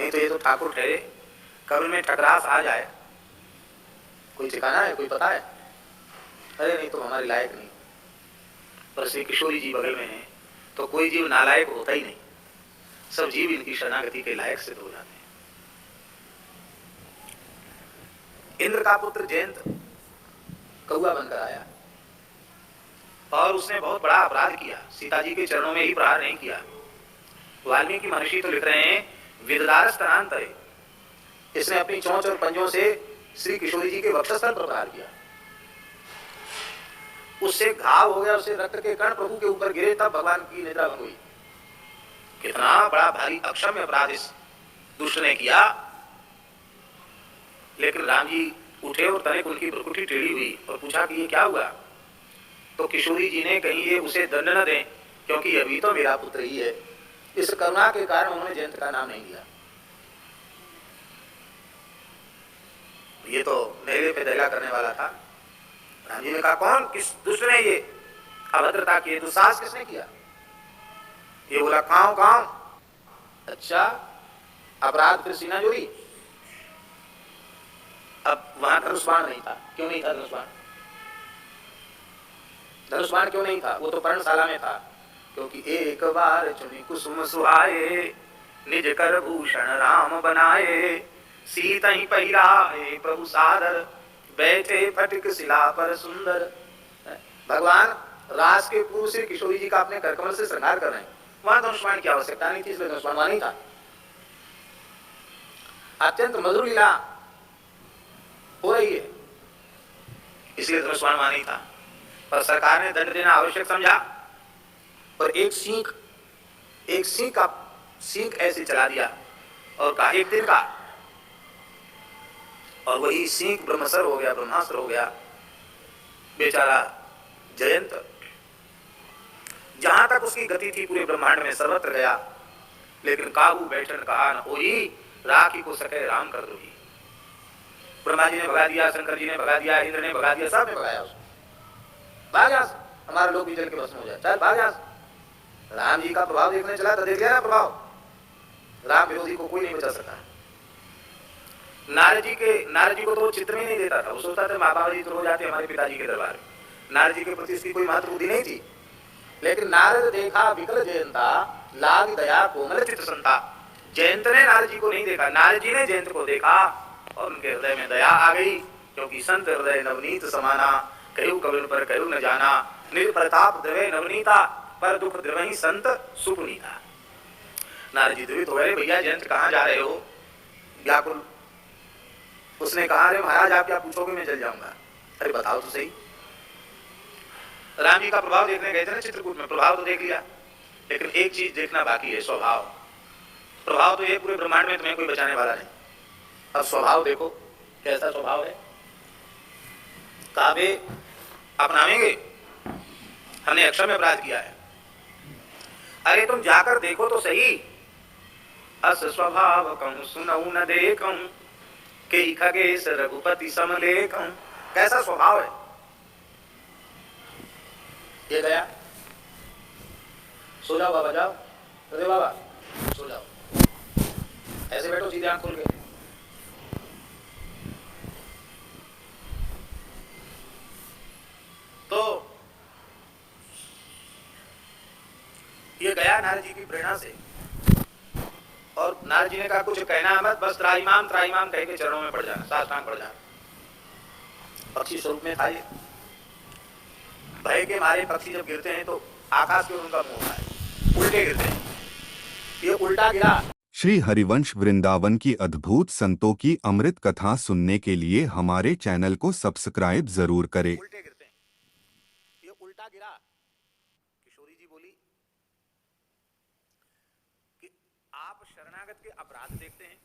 नहीं तो ये तो ठाकुर ठहरे, कब इनमें ठकरास आ जाए, कोई ठिकाना है, कोई पता है? अरे नहीं तो हमारे लायक नहीं। पर श्री किशोरी जी बगल में हैं तो कोई जीव नालायक होता ही नहीं, सब जीव इनकी शरणागति के लायक सिद्ध हो जाते हैं। इंद्र का पुत्र जयंत कौआ बनकर आया और उसने बहुत बड़ा अपराध किया, सीता जी के चरणों में ही प्रहार नहीं किया। वाल्मीकि महर्षि तो लिख रहे हैं विददार स्तनांतरे, इसने अपनी चोंच और पंजों से श्री किशोरी जी के वक्षस्थल पर प्रहार किया, उससे घाव हो गया, उससे रक्त के कण प्रभु के ऊपर गिरे, तब भगवान की निद्रा भंग हुई। कितना बड़ा भारी अक्षम्य अपराध इस दुष्ट ने किया। लेकिन राम जी उठे और तनिक उनकी भ्रुकुटी टेढ़ी हुई और पूछा कि ये क्या हुआ? तो किशोरी जी ने कहीं ये उसे दंड न दें, क्योंकि अभी तो मेरा पुत्र ही है। इस करुणा के कारण उन्होंने जयंत का नाम नहीं लिया। ये तो मेरे पे दया करने वाला था। राम जी ने कहा कौन, किस दुष्ट ने ये अभद्रता की, दुस्साहस किसने किया? ये बोला काऊ काऊ। अच्छा, अपराध फिर सीना जोड़ी। अब वहां धनुष्बाण नहीं था, क्यों नहीं था धनुष्बाण? धनुष्बाण क्यों नहीं था? वो तो पर्णशाला में था, क्योंकि एक बार चुनी कुसुम सुहाए, निज कर भूषण राम बनाए, सीता ही पहिराए प्रभु सादर, बैठे फटिक शिला पर सुंदर। भगवान रास के पूर्व से किशोरी जी का अपने करकमल से श्रृंगार कर रहे हैं, वहां धनुष्बाण की आवश्यकता नहीं थी, इसलिए धनुष्बाण वहां नहीं था। अत्यंत मधुर लीला हो रही है, इसलिए धनुष्बाण वहां नहीं था। पर सरकार ने दंड देना आवश्यक समझा और एक सींग ऐसे चला दिया और कहा एक दिन का, और वही सींग ब्रह्मसर हो गया, ब्रह्मास्त्र हो गया। बेचारा जयंत जहां तक उसकी गति थी पूरे ब्रह्मांड में सर्वत्र गया, लेकिन काबू बैठन कहा न होई, राखी को सके राम कर दो। ब्रह्मा जी ने भगा दिया, शंकर जी ने भगा दिया, इंद्र ने भगा दिया, सब ने भगाया उसको। भाग यहां से, हमारा लोग भी जल के भस्म हो जाए, चल भाग यहां से। राम जी का प्रभाव देखने चला तो देख लिया ना प्रभाव, राम विरोधी को कोई नहीं बचा सका। नारद जी को तो वो चित्र में नहीं देता था, वो सोचता था बाबा जी तो रोज आते हमारे पिताजी के दरबार में, नारद जी के प्रति इसकी कोई महत्व बुद्धि नहीं थी। लेकिन नारद देखा विकल जयंता, लाग दया कोमल चित्त संता। जयंत ने नारद जी को नहीं देखा, नारद जी ने जयंत को देखा और उनके हृदय में दया आ गई, क्योंकि संत हृदय नवनीत समाना, कहु कविन पर कहु न जाना, निर्प्रताप द्रवे नवनीता, पर दुख द्रवहि संत सुपुनीता। नारद जी द्रवित हो गए, भैया जयंत कहाँ जा रहे हो? व्याकुल। उसने कहा अरे महाराज आप क्या पूछोगे, मैं जल जाऊंगा। अरे बताओ तो सही। राम जी का प्रभाव देखने गए थे ना चित्रकूट में, प्रभाव तो देख लिया, लेकिन एक चीज देखना बाकी है, स्वभाव। प्रभाव तो ये पूरे ब्रह्मांड में तुम्हें कोई बचाने वाला नहीं, अब स्वभाव देखो कैसा स्वभाव है। काबे अपनावेंगे, हमने अक्षर में अपराध किया है। अरे तुम जाकर देखो तो सही, अस स्वभाव कहूं सुनऊ न देखूं, के खगेश रघुपति समलेखूं। कैसा स्वभाव है। ये गया, सो जाओ बाबा, जाओ। अरे बाबा सो जाओ, ऐसे बैठो सीधे आंख खोल के। तो ये गया नारद जी की प्रेरणा से, और नारद जी ने कहा कुछ कहना मत, बस त्राहिमाम त्राहिमाम कह के चरणों में पड़ जाना, साष्टांग पड़ जाना। पक्षी स्वरूप में था ये। भय के मारे पक्षी जब गिरते हैं तो आकाश की ओर उनका मुंह होता है, उल्टे गिरते हैं, ये उल्टा गिरा। श्री हरिवंश वृंदावन की अद्भुत संतों की अमृत कथा सुनने के लिए हमारे चैनल को सब्सक्राइब जरूर करें। उल्टे गिरते हैं, ये उल्टा गिरा। किशोरी जी बोली कि आप शरणागत के अपराध देखते हैं,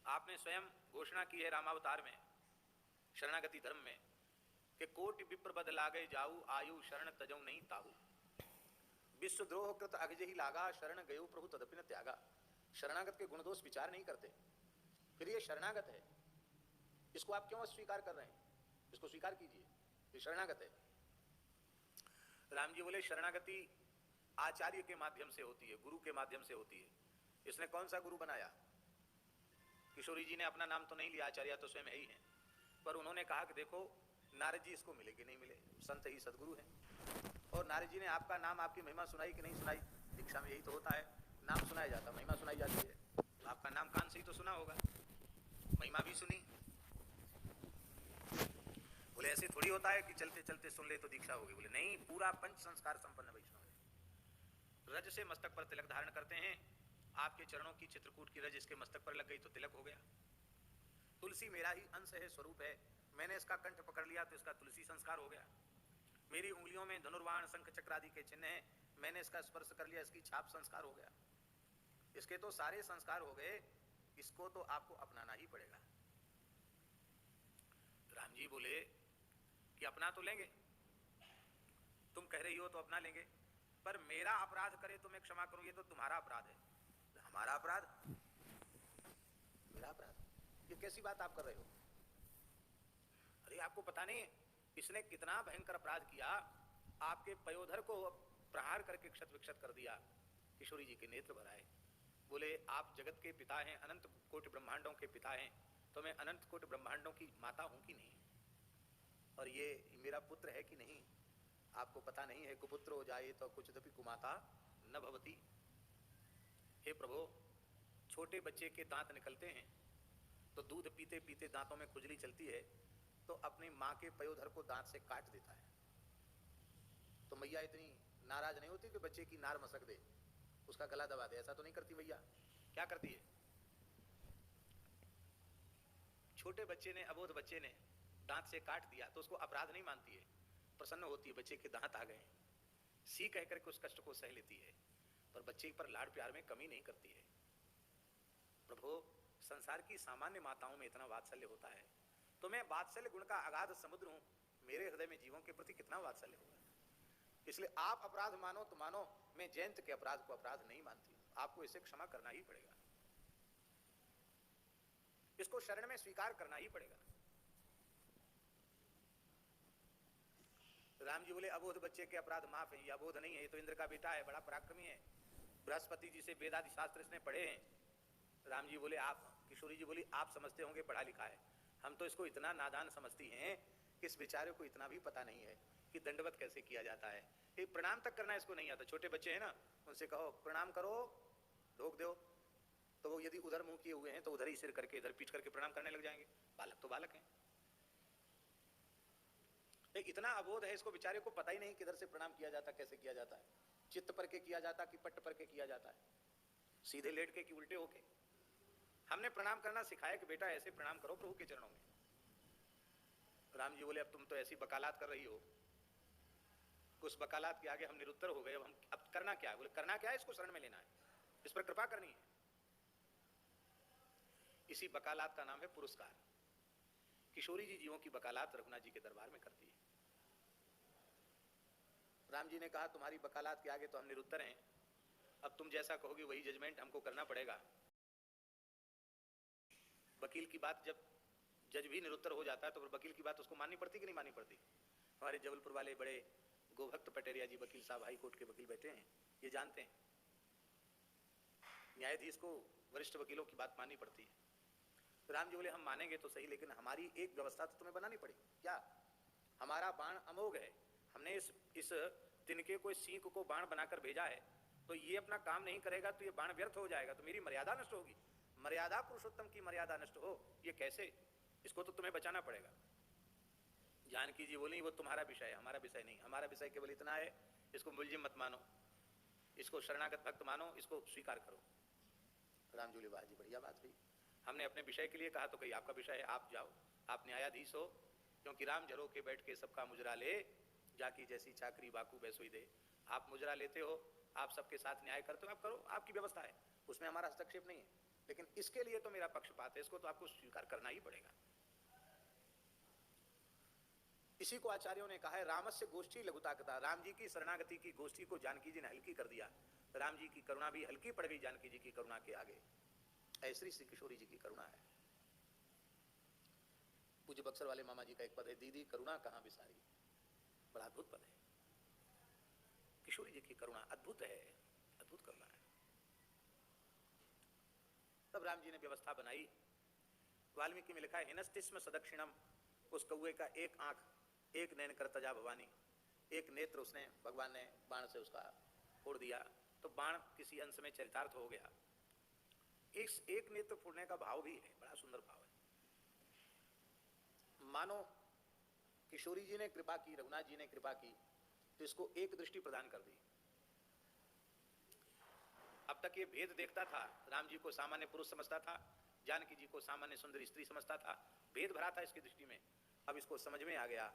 आपने स्वयं घोषणा की है रामावतार में, शरणागति धर्म में, कि कोटि विप्र बद लागे जाऊ, आयु शरण तजऊ नहीं ताऊ, विश्व द्रोह कृत अगजहि लागा, शरण गयो प्रभु तदपि न त्यागा। शरणागत के गुण दोष विचार नहीं करते, फिर ये शरणागत है, इसको आप क्यों अस्वीकार कर रहे हैं? इसको स्वीकार कीजिए, ये शरणागत है। राम जी बोले शरणागति आचार्य के माध्यम से होती है, गुरु के माध्यम से होती है, इसने कौन सा गुरु बनाया? किशोरी जी ने अपना नाम तो नहीं लिया, आचार्य तो स्वयं ही है, पर उन्होंने कहा कि देखो नारद जी इसको मिले कि नहीं मिले, संत ही सदगुरु हैं। और नारद जी ने आपका नाम, आपकी महिमा सुनाई कि नहीं सुनाई? दीक्षा में यही तो होता है, नाम सुनाया जाता, महिमा सुनाई जाती है। तो आपका नाम कान से ही तो सुना होगा, महिमा भी सुनी। बोले ऐसे थोड़ी होता है कि चलते चलते सुन ले तो दीक्षा होगी। बोले नहीं, पूरा पंच संस्कार संपन्न वैष्णव है। रज से मस्तक पर तिलक धारण करते हैं, आपके चरणों की चित्रकूट की रज इसके मस्तक पर लग गई तो तिलक हो गया। तुलसी मेरा ही अंश है, स्वरूप है, मैंने इसका कंठ पकड़ लिया तो इसका तुलसी संस्कार हो गया। मेरी उंगलियों में धनुर्वाण शंख चक्र आदि के चिन्ह हैं, मैंने इसका स्पर्श कर लिया, इसकी छाप संस्कार हो गया। इसके तो सारे संस्कार हो गए, इसको तो आपको अपनाना ही पड़ेगा। राम जी बोले कि अपना तो लेंगे, तुम कह रही हो तो अपना लेंगे, पर मेरा अपराध करे तो मैं क्षमा करूं, ये तो तुम्हारा अपराध है। हमारा अपराध? मेरा अपराध? ये कैसी बात आप कर रहे हो? अरे आपको पता नहीं इसने कितना भयंकर अपराध किया, आपके पयोधर को प्रहार करके क्षत विक्षत कर दिया। किशोरी जी के नेत्र भर आए। बोले आप जगत के पिता हैं, अनंत कोटि ब्रह्मांडों के पिता हैं, तो मैं अनंत कोटि ब्रह्मांडों की माता हूं कि नहीं? और ये मेरा पुत्र है कि नहीं? आपको पता नहीं है, कुपुत्र हो जाए तो कुछ दपि कुमाता न भवती। हे प्रभु, छोटे बच्चे के दांत निकलते हैं तो दूध पीते पीते दांतों में खुजली चलती है, तो अपनी माँ के पयोधर को दांत से काट देता है। तो मैया इतनी नाराज नहीं होती कि बच्चे की नार मसक दे, उसका गला दबा दे, ऐसा तो नहीं करती मैया। क्या करती है? छोटे बच्चे ने, अबोध बच्चे ने दांत से काट दिया तो उसको अपराध नहीं मानती है, प्रसन्न होती है, बच्चे के दांत आ गए, सी कह करके उस कष्ट को सह लेती है, पर बच्चे पर लाड़ प्यार में कमी नहीं करती है। प्रभु, संसार की सामान्य माताओं में इतना वात्सल्य होता है, तो मैं वात्सल्य गुण का अगाध समुद्र हूं, मेरे हृदय में जीवों के प्रति कितना वात्सल्य होगा। इसलिए आप अपराध मानो तो मानो, मैं जयंत के अपराध को अपराध नहीं मानती, आपको इसे क्षमा करना ही पड़ेगा, इसको शरण में स्वीकार करना ही पड़ेगा। राम जी बोले अबोध बच्चे के अपराध माफ है, ये अबोध नहीं है, ये तो इंद्र का बेटा है, बड़ा पराक्रमी है, बृहस्पति जी से वेदादि शास्त्र इसने पढ़े हैं। राम जी बोले आप, किशोरी जी बोली आप समझते होंगे पढ़ा लिखा है, हम तो इसको इतना नादान समझती हैं कि इस बेचारे को इतना भी पता नहीं है कि दंडवत कैसे किया जाता है, ये प्रणाम तक करना इसको नहीं आता। छोटे बच्चे हैं ना, उनसे कहो प्रणाम करो, ढोक दो, तो वो यदि उधर मुंह किए हुए हैं तो उधर ही सिर करके इधर पीठ करके प्रणाम करने लग जाएंगे। बालक तो बालक हैं, इतना अबोध है, इसको बेचारे को पता ही नहीं किधर से प्रणाम किया जाता, कैसे किया जाता है, चित्त पर के किया जाता कि पट्ट पर के किया जाता है, सीधे लेट के कि उल्टे होके। हमने प्रणाम करना सिखाया कि बेटा ऐसे प्रणाम करो प्रभु के चरणों में। राम जी बोले अब तुम तो ऐसी बकालात कर रही हो, उस बकालात के आगे हम निरुत्तर हो गए, अब करना क्या है? बोले करना क्या है, इसको शरण में लेना है, इस पर कृपा करनी है। इसी बकालात का नाम है पुरस्कार। किशोरी जी जीवों की बकालात रघुनाथ जी के दरबार में करती है। राम जी ने कहा तुम्हारी बकालात के आगे तो हम निरुत्तर हैं, अब तुम जैसा कहोगे वही जजमेंट हमको करना पड़ेगा। वकील की बात, जब जज भी निरुत्तर हो जाता है तो फिर वकील की बात उसको माननी पड़ती कि नहीं माननी पड़ती? हमारे जबलपुर वाले बड़े गोभक्त पटेरिया जी वकील साहब हाई कोर्ट के वकील बैठे हैं, ये जानते हैं न्यायाधीश को वरिष्ठ वकीलों की बात माननी पड़ती है। तो राम जी बोले हम मानेंगे तो सही, लेकिन हमारी एक व्यवस्था तो तुम्हें बनानी पड़ेगी। क्या? हमारा बाण अमोघ है, हमने इस तिनके को, इस सींग को बाण बनाकर भेजा है, तो ये अपना काम नहीं करेगा तो ये बाण व्यर्थ हो जाएगा, तो मेरी मर्यादा नष्ट होगी। मर्यादा पुरुषोत्तम की मर्यादा नष्ट हो, ये कैसे? इसको तो तुम्हें बचाना पड़ेगा। जानकी जी बोली वो तुम्हारा विषय है, हमारा विषय नहीं, हमारा विषय केवल इतना है, इसको मुलजिम मत मानो, इसको शरणागत भक्त मानो, इसको स्वीकार करो। राम जी बोले जी बढ़िया बात हुई, हमने अपने विषय के लिए कहा तो कहीं आपका विषय है, आप जाओ, आप न्यायाधीश हो, क्योंकि राम जरो के बैठ के सबका मुजरा ले, जाकी जैसी चाकरी बाकू बैसोई दे। आप मुजरा लेते हो, आप सबके साथ न्याय करते हो, आप करो, आपकी व्यवस्था है, उसमें हमारा हस्तक्षेप नहीं है, लेकिन इसके लिए तो मेरा पक्षपात है, इसको तो आपको स्वीकार करना ही पड़ेगा। इसी को आचार्यों ने कहा है रामस्य गोष्ठी लघुता कथा। राम जी की शरणागति की गोष्ठी को जानकी जी ने हल्की कर दिया, राम जी की करुणा भी हल्की पड़ गई जानकी जी की करुणा के आगे। ऐसी श्री किशोरी जी की करुणा है। पूज्य बक्सर वाले मामा जी का एक पद है, दीदी करुणा कहाँ बिसारी, बड़ा अद्भुत पद है। किशोरी जी की करुणा अद्भुत है, अद्भुत करुणा है। तब राम जी ने व्यवस्था बनाई। वाल्मीकि में लिखा है हिनस्तिस्म सदक्षिणम, उस कौए का एक आंख, एक नैन कर तजा भवानी, एक नेत्र उसने भगवान ने बाण से उसका फोड़ दिया, तो बाण किसी अंश में चरितार्थ हो गया। इस एक नेत्र फोड़ने का भाव भी है, बड़ा सुंदर भाव है। मानो किशोरी जी ने कृपा की, रघुनाथ जी ने कृपा की, तो इसको एक दृष्टि प्रदान कर दी। अब तक ये भेद देखता था, राम जी को सामान्य पुरुष समझता था, जानकी जी को सामान्य सुंदर स्त्री समझता था, भेद भरा था इसकी दृष्टि में। अब इसको समझ में आ गया।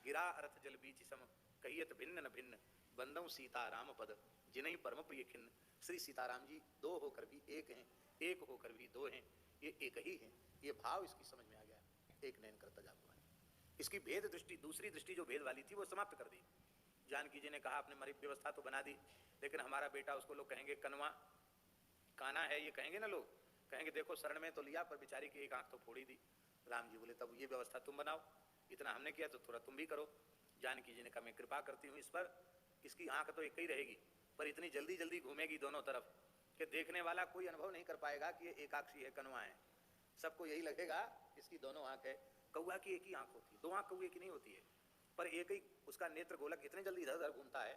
गिरा अर्थ जल बीच सम, कहियत भिन्न न भिन्न, बंदौ सीता राम पद, जिन्हीं परम प्रिय खिन्न। श्री सीताराम जी दो होकर भी एक हैं, एक होकर भी दो हैं, ये एक ही हैं। ये भाव इसकी समझ में आ गया। एक नयन करता जा हुआ है। इसकी भेद दृष्टि, दूसरी दृष्टि जो भेद वाली थी वो समाप्त कर दी। जानकी जी ने कहा आपने हमारी व्यवस्था तो बना दी, लेकिन हमारा बेटा, उसको लोग कहेंगे कनवा, काना है, ये कहेंगे ना लोग, कहेंगे देखो शरण में तो लिया पर बेचारी की एक आंख तो फोड़ी दी। राम जी बोले तब ये व्यवस्था तुम बनाओ, इतना हमने किया तो थोड़ा तुम भी करो। जानकी जी ने कहा मैं कृपा करती हूँ इस पर, इसकी आंख तो एक ही रहेगी, पर इतनी जल्दी जल्दी घूमेगी दोनों तरफ कि देखने वाला कोई अनुभव नहीं कर पाएगा कि ये एकाक्षी है, कनवा है। सबको यही लगेगा इसकी दोनों आंख है। कौआ की एक ही आंख होती है, दो आंख कौए की नहीं होती है, पर एक ही उसका नेत्र गोलक इतने जल्दी इधर उधर घूमता है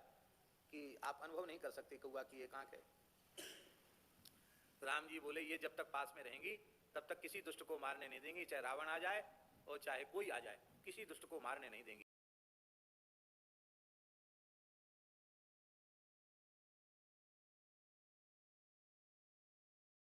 कि आप अनुभव नहीं कर सकते कौआ की एक आंख है। राम जी बोले ये जब तक पास में रहेंगी तब तक किसी दुष्ट को मारने नहीं देंगी, चाहे रावण आ जाए और चाहे कोई आ जाए, किसी दुष्ट को मारने नहीं देंगी।